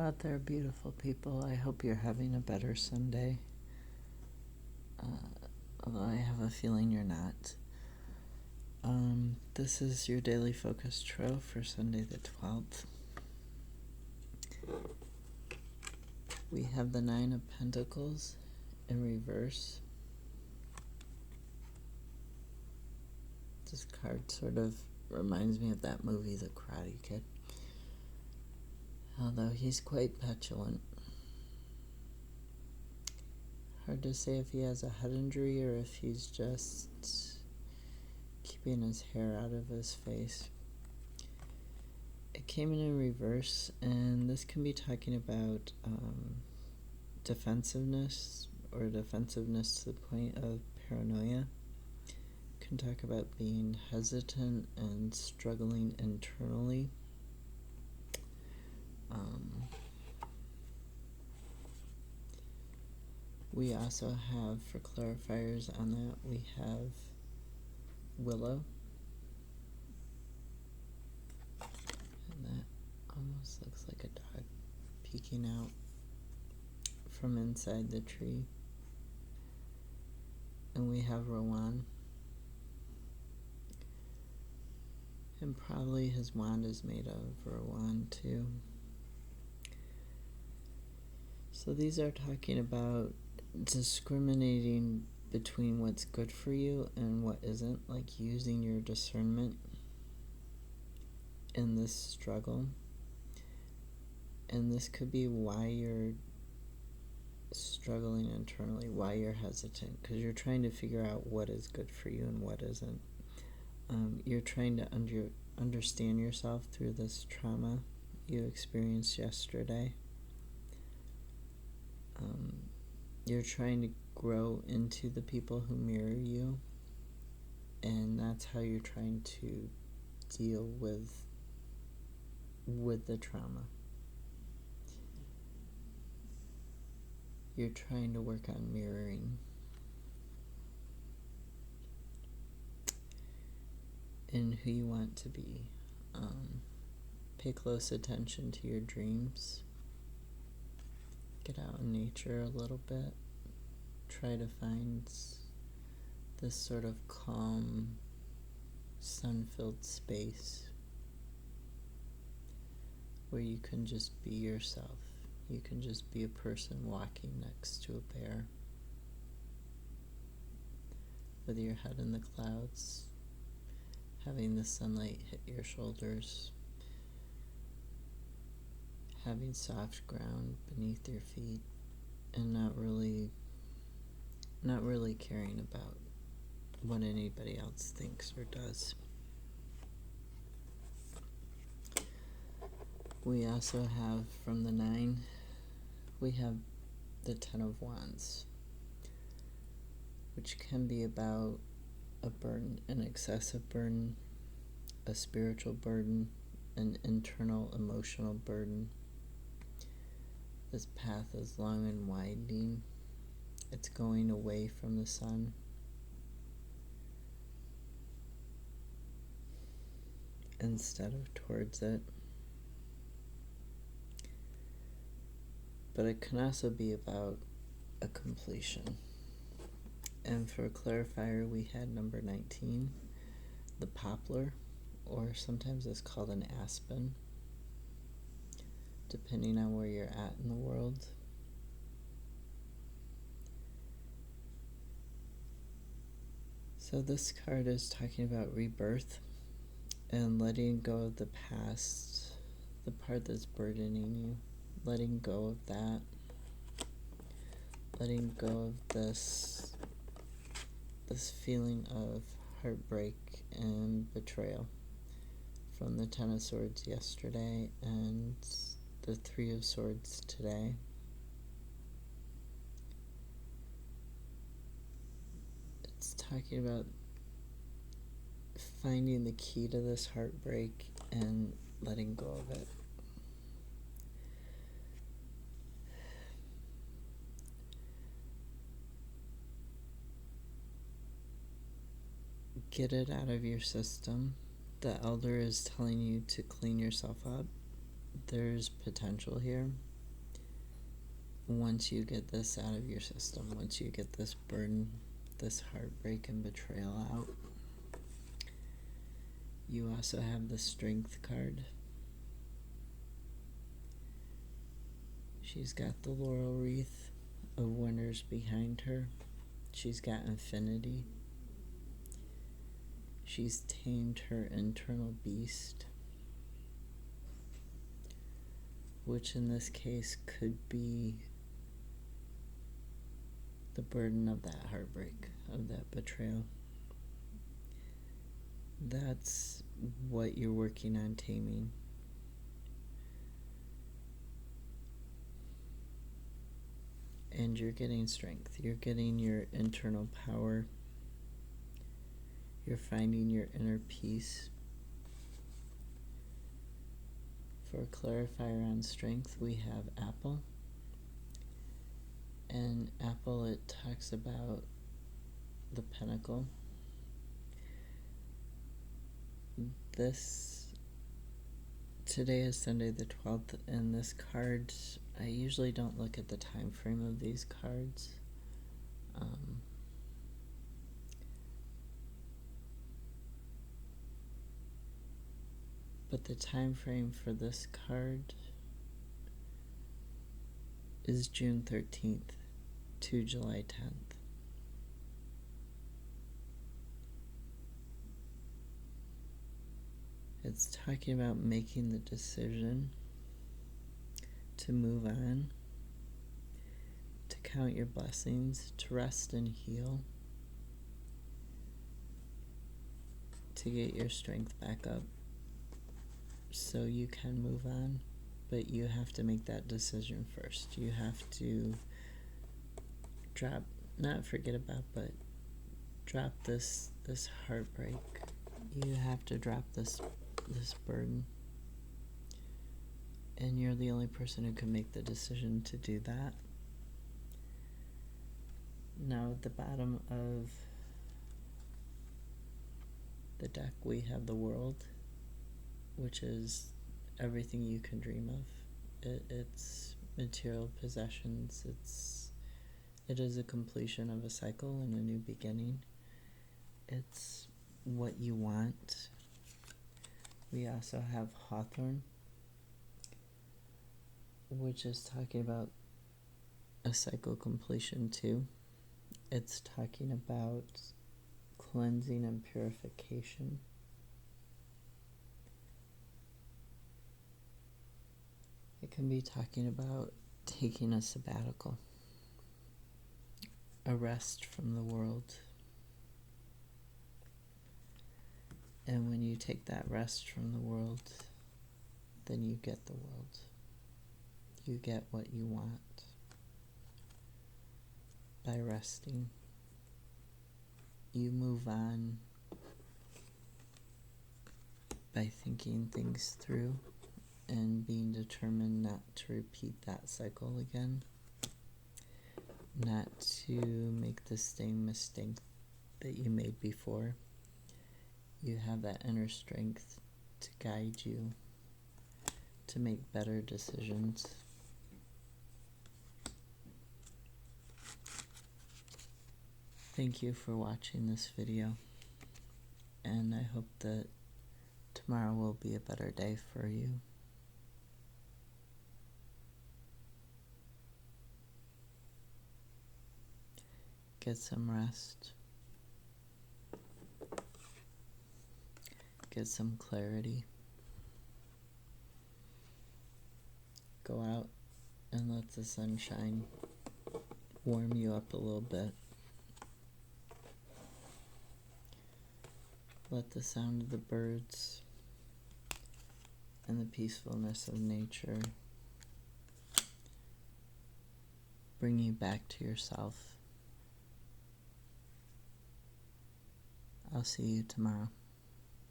out there, beautiful people. I hope you're having a better Sunday. Although I have a feeling you're not. This is your daily focus tarot for Sunday the 12th. We have the Nine of Pentacles in reverse. This card sort of reminds me of that movie, The Karate Kid. Although he's quite petulant. Hard to say if he has a head injury or if he's just keeping his hair out of his face. It came in reverse, and this can be talking about defensiveness, or defensiveness to the point of paranoia. It can talk about being hesitant and struggling internally. We also have, for clarifiers on that, we have Willow. And that almost looks like a dog peeking out from inside the tree. And we have Rowan. And probably his wand is made of Rowan too. So these are talking about discriminating between what's good for you and what isn't, like using your discernment in this struggle. And this could be why you're struggling internally, why you're hesitant, because you're trying to figure out what is good for you and what isn't. You're trying to understand yourself through this trauma you experienced yesterday. You're trying to grow into the people who mirror you, and that's how you're trying to deal with the trauma. You're trying to work on mirroring in who you want to be. Pay close attention to your dreams. Get out in nature a little bit. Try to find this sort of calm, sun-filled space where you can just be yourself. You can just be a person walking next to a bear with your head in the clouds, having the sunlight hit your shoulders, having soft ground beneath your feet, and not really caring about what anybody else thinks or does. We also have, from the 9, we have the 10 of Wands, which can be about a burden, an excessive burden, a spiritual burden, an internal emotional burden. This path is long and winding. It's going away from the sun. Instead of towards it. But it can also be about a completion. And for a clarifier, we had number 19, the poplar, or sometimes it's called an aspen, depending on where you're at in the world. So this card is talking about rebirth and letting go of the past, the part that's burdening you, letting go of that, letting go of this feeling of heartbreak and betrayal from the 10 of Swords yesterday and the 3 of Swords today. It's talking about finding the key to this heartbreak and letting go of it. Get it out of your system. The elder is telling you to clean yourself up. There's potential here. once you get this out of your system, once you get this burden, this heartbreak and betrayal out, you also have the Strength card. She's got the laurel wreath of winners behind her. She's got infinity. She's tamed her internal beast, which in this case could be the burden of that heartbreak, of that betrayal. That's what you're working on taming. And you're getting strength. You're getting your internal power. You're finding your inner peace. For a clarifier on strength, we have apple. And apple, it talks about the pentacle. Today is Sunday the 12th, and this card, I usually don't look at the time frame of these cards. But the time frame for this card is June 13th to July 10th. It's talking about making the decision to move on, to count your blessings, to rest and heal, to get your strength back up so you can move on. But you have to make that decision first. You have to drop, not forget about, but drop this heartbreak. You have to drop this burden. And you're the only person who can make the decision to do that. Now at the bottom of the deck we have the World, which is everything you can dream of. It's material possessions. It is a completion of a cycle and a new beginning. It's what you want. We also have Hawthorne, which is talking about a cycle completion too. It's talking about cleansing and purification. It can be talking about taking a sabbatical, a rest from the world. And when you take that rest from the world, then you get the world. You get what you want by resting. You move on by thinking things through and being determined not to repeat that cycle again, not to make the same mistake that you made before. You have that inner strength to guide you to make better decisions. Thank you for watching this video, and I hope that tomorrow will be a better day for you. Get some rest. Get some clarity. Go out and let the sunshine warm you up a little bit. Let the sound of the birds and the peacefulness of nature bring you back to yourself. I'll see you tomorrow.